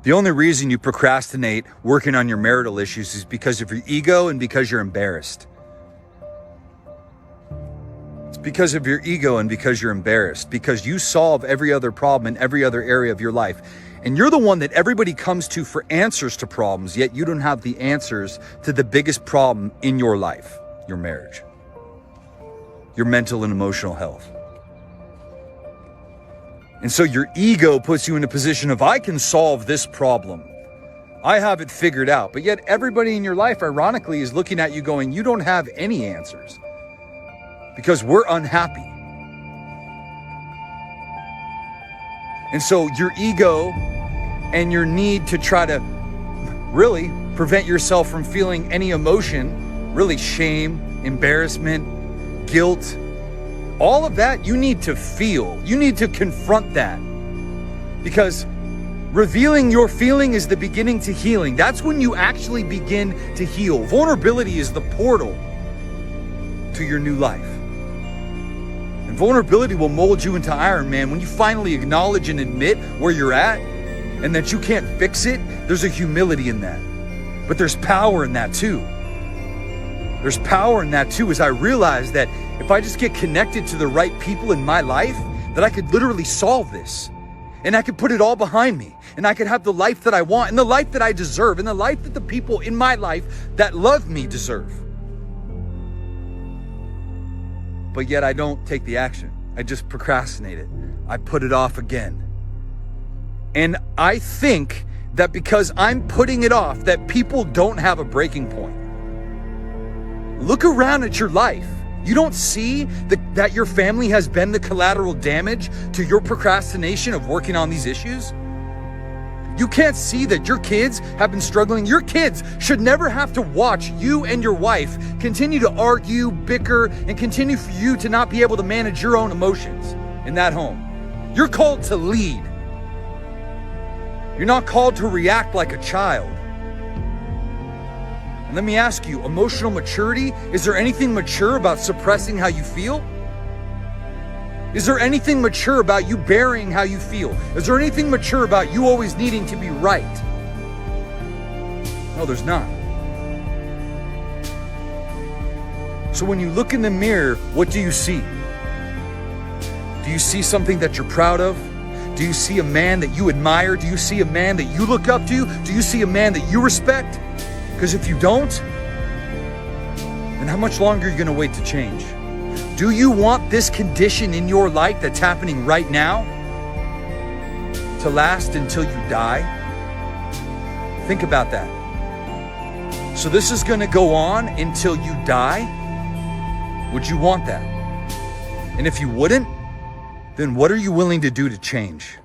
The only reason you procrastinate working on your marital issues is because of your ego and because you're embarrassed. It's because of your ego and because you're embarrassed, because you solve every other problem in every other area of your life. And you're the one that everybody comes to for answers to problems, yet you don't have the answers to the biggest problem in your life, your marriage, your mental and emotional health. And so your ego puts you in a position of, I can solve this problem. I have it figured out. But yet everybody in your life, ironically, is looking at you going, you don't have any answers because we're unhappy. And so your ego and your need to try to really prevent yourself from feeling any emotion, really shame, embarrassment, guilt, all of that you need to feel. You need to confront that, because revealing your feeling is the beginning to healing. That's when you actually begin to heal. Vulnerability is the portal to your new life. And vulnerability will mold you into Iron Man. When you finally acknowledge and admit where you're at and that you can't fix it, there's a humility in that. But there's power in that too. There's power in that too, as I realize that if I just get connected to the right people in my life, that I could literally solve this. And I could put it all behind me. And I could have the life that I want, and the life that I deserve, and the life that the people in my life that love me deserve. But yet I don't take the action. I just procrastinate it. I put it off again. And I think that because I'm putting it off, that people don't have a breaking point. Look around at your life. You don't see that your family has been the collateral damage to your procrastination of working on these issues? You can't see that your kids have been struggling. Your kids should never have to watch you and your wife continue to argue, bicker, and continue for you to not be able to manage your own emotions in that home. You're called to lead. You're not called to react like a child. And let me ask you, emotional maturity, is there anything mature about suppressing how you feel? Is there anything mature about you burying how you feel? Is there anything mature about you always needing to be right? No, there's not. So when you look in the mirror, what do you see? Do you see something that you're proud of? Do you see a man that you admire? Do you see a man that you look up to? Do you see a man that you respect? Because if you don't, then how much longer are you going to wait to change? Do you want this condition in your life that's happening right now to last until you die? Think about that. So this is going to go on until you die? Would you want that? And if you wouldn't, then what are you willing to do to change?